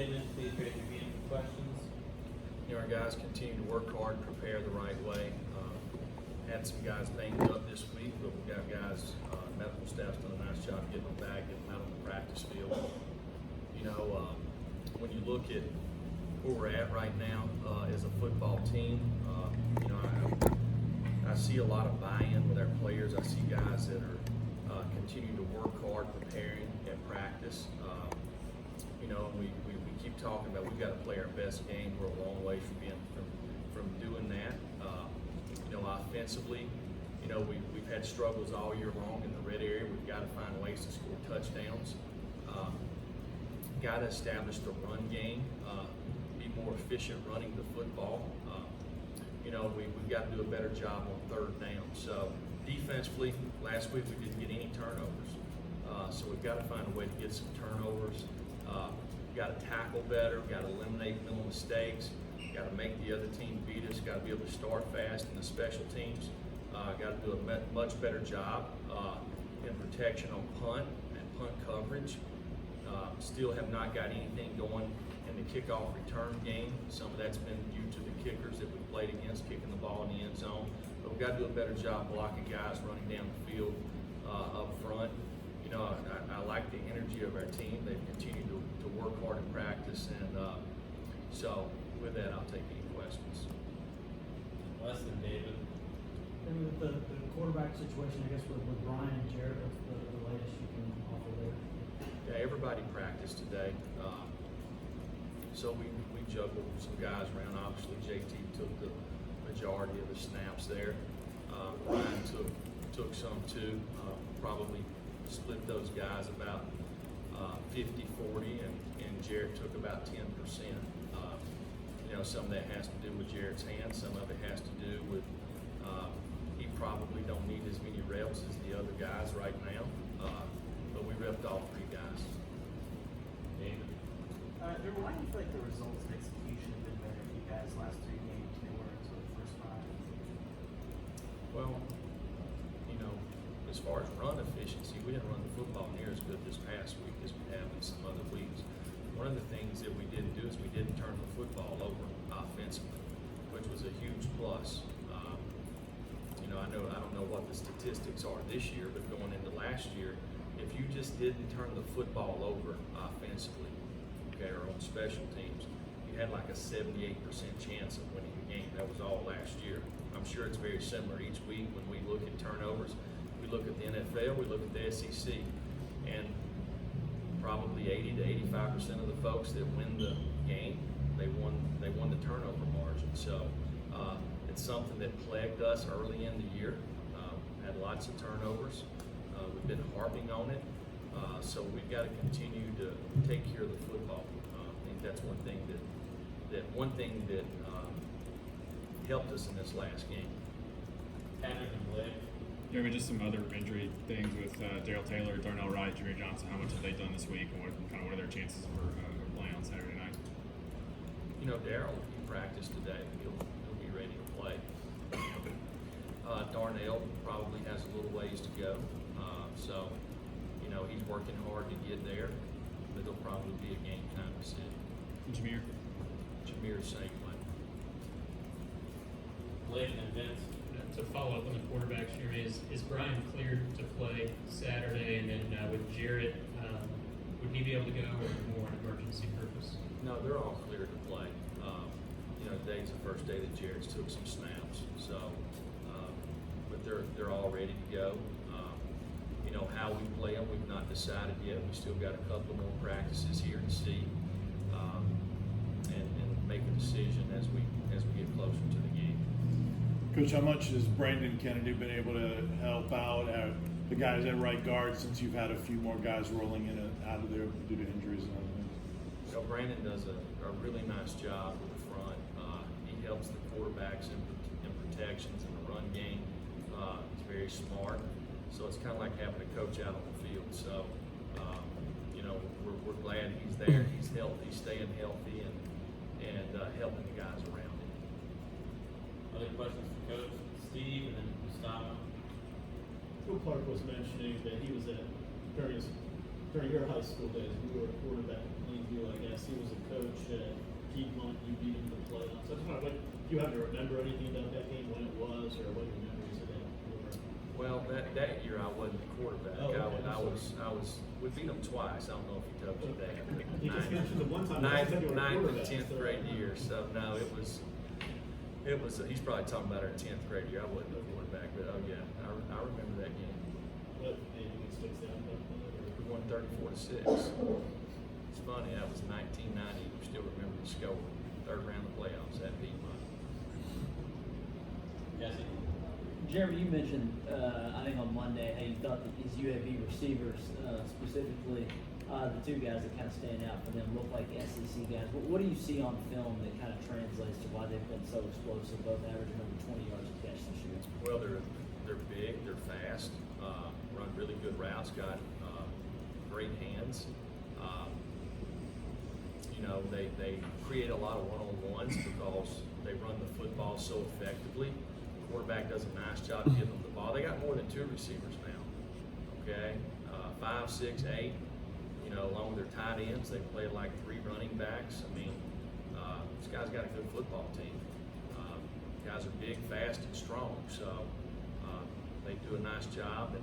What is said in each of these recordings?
David, please raise your hand for questions. You know, our guys continue to work hard, prepare the right way. Had some guys banged up this week, but we've got guys, medical staff's done a nice job getting them back, getting them out on the practice field. You know, when you look at where we're at right now as a football team, you know, I see a lot of buy-in with our players. I see guys that are continuing to work hard, preparing at practice. You know, we keep talking about we've got to play our best game. We're a long way from doing that. You know, offensively, you know, we've had struggles all year long in the red area. We've got to find ways to score touchdowns. Got to establish the run game, be more efficient running the football. You know, we've got to do a better job on third down. So defensively, last week we didn't get any turnovers. So we've got to find a way to get some turnovers. We've got to tackle better. We've got to eliminate mental mistakes. Got to make the other team beat us. Got to be able to start fast in the special teams. Got to do a much better job in protection on punt and punt coverage. Still have not got anything going in the kickoff return game. Some of that's been due to the kickers that we played against, kicking the ball in the end zone. But we've got to do a better job blocking guys running down the field up front. You know, I like the energy of our team. They've continued to work hard in practice, and so with that, I'll take any questions. Weston, David. And with the quarterback situation, I guess with Brian and Jared, what's the latest you can offer there? Yeah, everybody practiced today. So we juggled some guys around. Obviously, JT took the majority of the snaps there. Brian took some too. Probably split those guys about 50-40, and Jared took about 10%. You know, some of that has to do with Jared's hands. Some of it has to do with he probably don't need as many reps as the other guys right now. But we repped all three guys. David. Why do you feel like the results and execution have been better for you guys last 3 games than they were until the first 5? Well, you know, as far as run efficiency, we didn't run the football near as good this past week as we have in some other weeks. One of the things that we didn't do is we didn't turn the football over offensively, which was a huge plus. You know, I don't know what the statistics are this year, but going into last year, if you just didn't turn the football over offensively, okay, or on special teams, you had like a 78% chance of winning the game. That was all last year. I'm sure it's very similar each week when we look at turnovers. We look at the NFL, we look at the SEC, and probably 80 to 85% of the folks that win the game, they won the turnover margin. So it's something that plagued us early in the year. Had lots of turnovers. We've been harping on it. So we've got to continue to take care of the football. I think that's one thing that helped us in this last game. Patrick and Blake. Jeremy, just some other injury things with Daryl Taylor, Darnell Wright, Jimmy Johnson. How much have they done this week, and what are their chances for playing on Saturday night? You know, Daryl, he practiced today. He'll be ready to play. Darnell probably has a little ways to go. So, you know, he's working hard to get there, but it'll probably be a game time decision. Jameer, same way. Blake and Vince. To follow up on the quarterbacks, Jeremy, is Brian cleared to play Saturday? And then with Jarrett, would he be able to go or more an emergency purpose? No, they're all cleared to play. You know, today's the first day that Jarrett's took some snaps. So, but they're all ready to go. You know, how we play them, we've not decided yet. We still got a couple more practices here to see and make a decision as we get closer to the game. Coach, how much has Brandon Kennedy been able to help out the guys at right guard since you've had a few more guys rolling in and out of there due to injuries and other things? You know, Brandon does a really nice job with the front. He helps the quarterbacks in protections in the run game. He's very smart. So it's kind of like having a coach out on the field. So, you know, we're glad he's there. He's healthy, staying healthy, and helping the guys around him. Other questions for Coach? Steve and then Gustavo. Phil Clark was mentioning that he was at during your high school days, you were a quarterback in you, I guess. He was a coach at Piedmont. You beat him in the playoffs. I just want to, do you have to remember anything about that game, when it was, or what your memories of that were? Well, that year I wasn't the quarterback. Oh, okay, I was. We beat them twice. I don't know if he told you that. He just mentioned the one time. Ninth you were a and quarterback, 10th so- grade year. So no, it was. He's probably talking about our 10th grade year. I wasn't the quarterback, but oh yeah, I remember that game. What anything sticks out about that? We won 34-6. It's funny. That was 1990. We still remember the score. Third round of the playoffs at Piedmont. Jesse? Jeremy, you mentioned, I think on Monday, how you thought that these UAB receivers, specifically the two guys that kind of stand out for them, look like SEC guys. What do you see on film that kind of translates to why they've been so explosive, both averaging over 20 yards a catch this year? Well, they're big, they're fast, run really good routes, got great hands. They create a lot of one-on-ones because they run the football so effectively. The quarterback does a nice job getting them the ball. They got more than two receivers now. Okay, 5, 6, 8. Along with their tight ends, they play like 3 running backs. I mean, this guy's got a good football team. Guys are big, fast, and strong. So they do a nice job,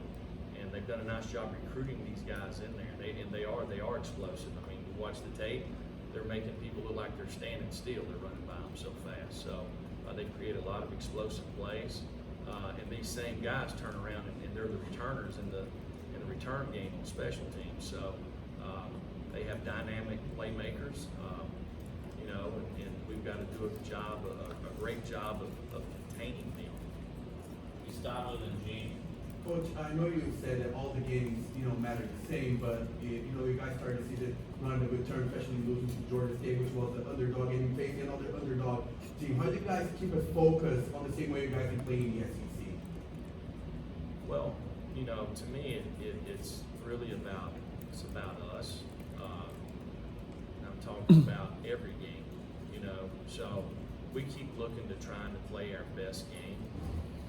and they've done a nice job recruiting these guys in there. They are explosive. I mean, you watch the tape, they're making people look like they're standing still. They're running by them so fast. So they create a lot of explosive plays, and these same guys turn around and they're the returners in the return game on special teams. So they have dynamic playmakers, and we've got to do a great job of containing them. Gustavo and Gene. Coach, I know you said that all the games, matter the same, but you guys started to see the run of return, especially losing to Georgia State, which was the underdog, and you faced another underdog team. How do you guys keep us focused on the same way you guys are playing in the SEC? Well, to me, it's really about us. I'm talking about every game, So we keep looking to trying to play our best game,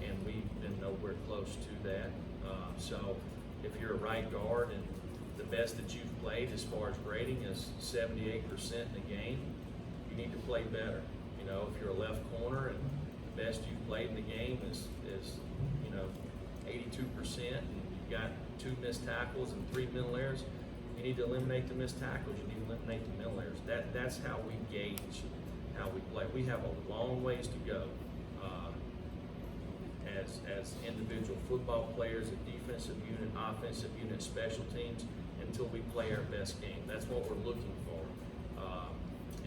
and we've been nowhere close to that. So if you're a right guard and the best that you've played as far as grading is 78% in the game, you need to play better. If you're a left corner and the best you've played in the game is 82%, and you've got 2 missed tackles and 3 mental errors, you need to eliminate the missed tackles. You need to eliminate the mental errors. That's how we gauge how we play. We have a long ways to go as individual football players, a defensive unit, offensive unit, special teams, until we play our best game. That's what we're looking for.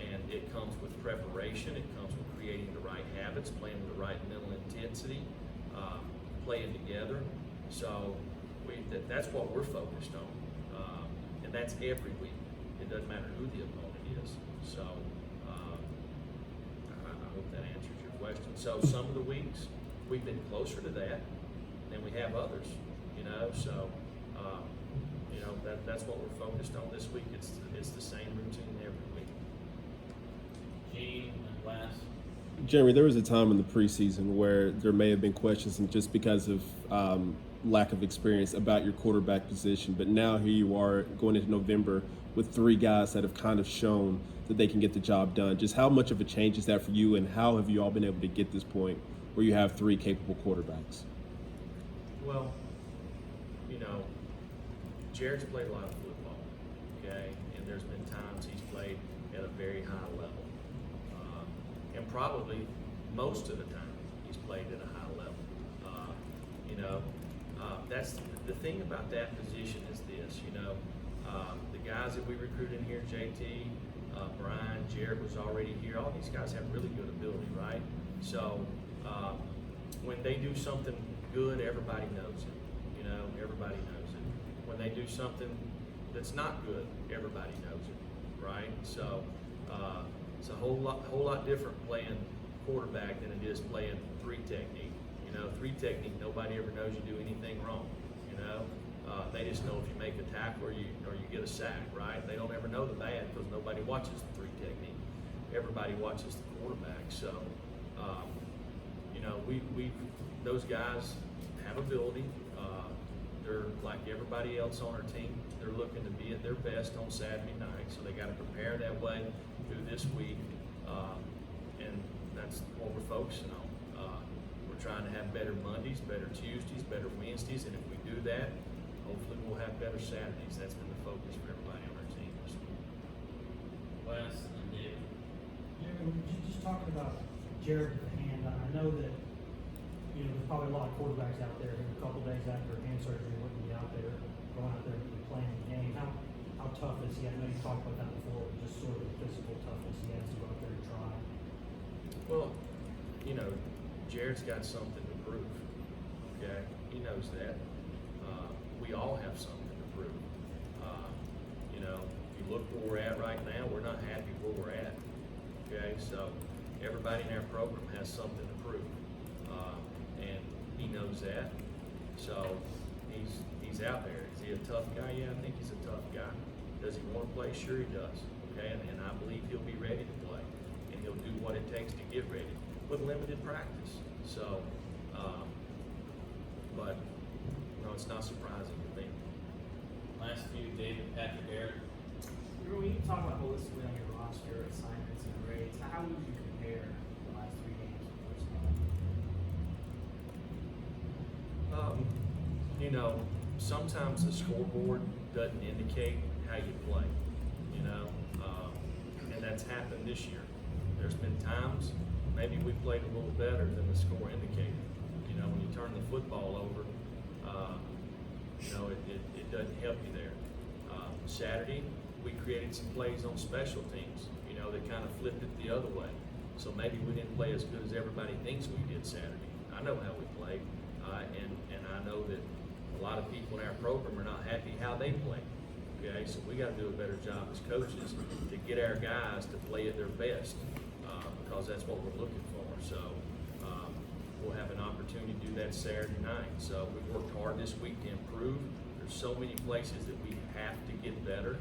And it comes with preparation. It comes with creating the right habits, playing with the right mental intensity, playing together. So that's what we're focused on. And that's every week. It doesn't matter who the opponent is. So I hope that answers your question. So some of the weeks we've been closer to that than we have others. So that's what we're focused on this week. It's the same routine every week. Gene and last. Jeremy, there was a time in the preseason where there may have been questions, and just because of lack of experience about your quarterback position, but now here you are going into November with 3 guys that have kind of shown that they can get the job done. Just how much of a change is that for you, and how have you all been able to get this point where you have 3 capable quarterbacks? Well, Jared's played a lot of football, okay? And there's been times he's played at a very high level. And probably most of the time he's played at a high level. That's the thing about that position is this, the guys that we recruited in here, JT, Brian, Jared was already here. All these guys have really good ability, right? So when they do something good, everybody knows it. Everybody knows it. When they do something that's not good, everybody knows it, right? So it's a whole lot different playing quarterback than it is playing 3 technique. 3 technique, nobody ever knows you do anything wrong. They just know if you make a tackle or you get a sack, right? They don't ever know the bad because nobody watches the 3 technique. Everybody watches the quarterback. So, we those guys have ability. they're like everybody else on our team. They're looking to be at their best on Saturday night, so they got to prepare that way through this week, and that's what we're focusing on. We're trying to have better Mondays, better Tuesdays, better Wednesdays, and if we do that, hopefully we'll have better Saturdays. That's been the focus for everybody on our team this week. Wes and David. Jeremy, just talking about Jared with the hand, I know that, you know, there's probably a lot of quarterbacks out there who a couple days after hand surgery wouldn't be out there, going out there and playing the game. How tough is he? I know you talked about that before, but just sort of the physical toughness he has to go out there and try. Well, you know, Jared's got something to prove, okay? He knows that. We all have something to prove. You know, if you look where we're at right now, we're not happy where we're at, okay? So everybody in our program has something to prove, and he knows that. So he's out there. Is he a tough guy? Yeah, I think he's a tough guy. Does he want to play? Sure he does, okay? And I believe he'll be ready to play, and he'll do what it takes to get ready with limited practice. So, but no, it's not surprising to me. Last few, David, Patrick, Eric. When you talk about holistically on your roster, assignments and grades, how would you compare the last 3 games to the first one? You know, sometimes the scoreboard doesn't indicate how you play, you know, and that's happened this year. There's been times maybe we played a little better than the score indicated. You know, when you turn the football over, you know, it doesn't help you there. Saturday, we created some plays on special teams, you know, that kind of flipped it the other way. So maybe we didn't play as good as everybody thinks we did Saturday. I know how we played, and I know that a lot of people in our program are not happy how they play. Okay, so we got to do a better job as coaches to get our guys to play at their best, because that's what we're looking for. So we'll have an opportunity to do that Saturday night. So we worked hard this week to improve. There's so many places that we have to get better.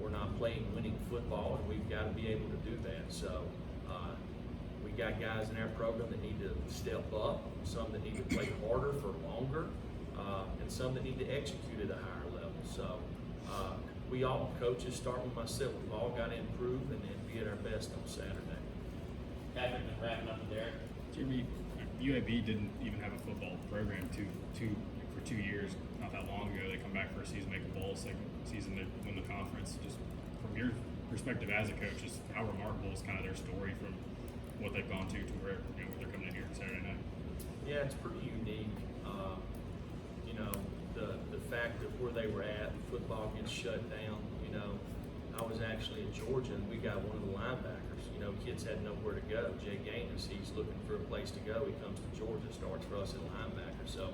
We're not playing winning football, and we've got to be able to do that. So we got guys in our program that need to step up, some that need to play harder for longer, and some that need to execute at a higher level. So we all, coaches, starting with myself, we've all got to improve and be at our best on Saturday. Patrick, and wrapping up with Eric. Jeremy, UAB didn't even have a football program for 2 years, not that long ago. They come back for a season, make a bowl, second season to win the conference. Just from your perspective as a coach, just how remarkable is kind of their story from what they've gone to where, you know, where they're coming in here Saturday night? Yeah, it's pretty unique. You know, the fact that where they were at, football gets shut down. You know, I was actually in Georgia, and we got one of the linebackers. You know, kids had nowhere to go. Jay Gaines, he's looking for a place to go. He comes to Georgia, starts for us at linebacker. So,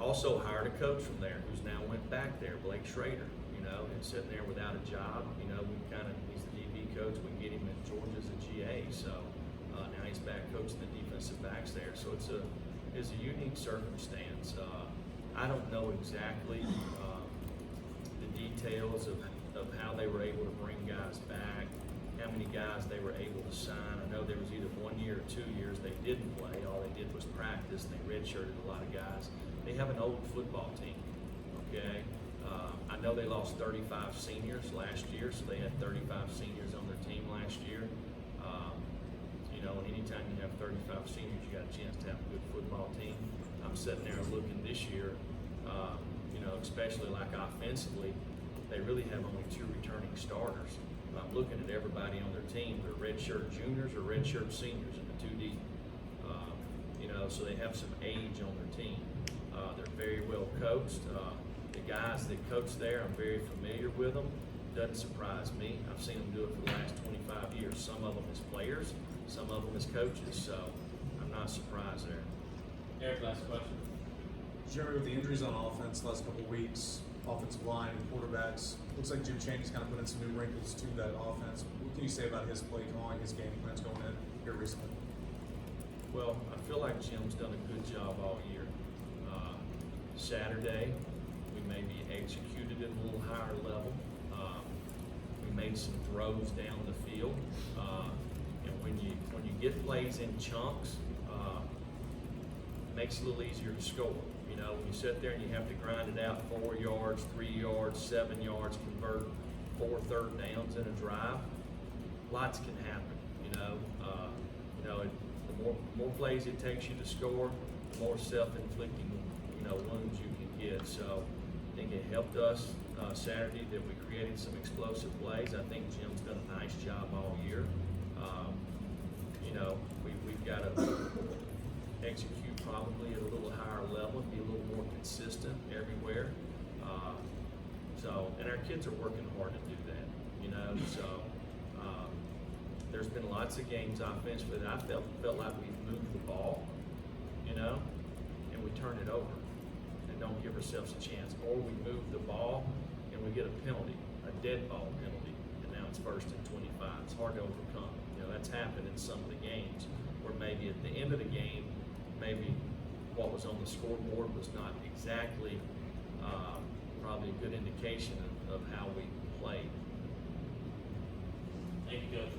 also hired a coach from there who's now went back there, Blake Schrader. You know, and sitting there without a job. You know, he's the DB coach. We get him in Georgia as a GA. So now he's back coaching the defensive backs there. So it's a unique circumstance. I don't know exactly the details of how they were able to bring guys back, how many guys they were able to sign. I know there was either 1 year or 2 years they didn't play. All they did was practice, and they redshirted a lot of guys. They have an old football team, okay? I know they lost 35 seniors last year, so they had 35 seniors on their team last year. You know, and anytime you have 35 seniors, you got a chance to have a good football team. I'm sitting there looking this year, you know, especially like offensively, they really have only 2 returning starters. I'm looking at everybody on their team. They're redshirt juniors or redshirt seniors in the 2 deep. You know, so they have some age on their team. They're very well coached. The guys that coach there, I'm very familiar with them. Doesn't surprise me. I've seen them do it for the last 25 years. Some of them as players, some of them as coaches. So I'm not surprised there. Eric, last question. Jeremy, with the injuries on offense the last couple of weeks, offensive line and quarterbacks, looks like Jim Chaney's kind of put in some new wrinkles to that offense. What can you say about his play calling, his game plans going in here recently? Well, I feel like Jim's done a good job all year. Saturday, we maybe executed at a little higher level. We made some throws down the field, and when you get plays in chunks, it makes it a little easier to score. You know, when you sit there and you have to grind it out 4 yards, 3 yards, 7 yards, convert 4 third downs in a drive, lots can happen. The more plays it takes you to score, the more self-inflicting, wounds you can get. So I think it helped us Saturday that we created some explosive plays. I think Jim's done a nice job all year. We've got to execute probably at a little higher level and be a little more consistent everywhere. And our kids are working hard to do that, there's been lots of games offensively that I felt like we've moved the ball, and we turn it over and don't give ourselves a chance. Or we move the ball and we get a penalty, a dead ball penalty, and now it's 1st and 25. It's hard to overcome. That's happened in some of the games where maybe at the end of the game, maybe what was on the scoreboard was not exactly probably a good indication of how we played. Thank you, Coach.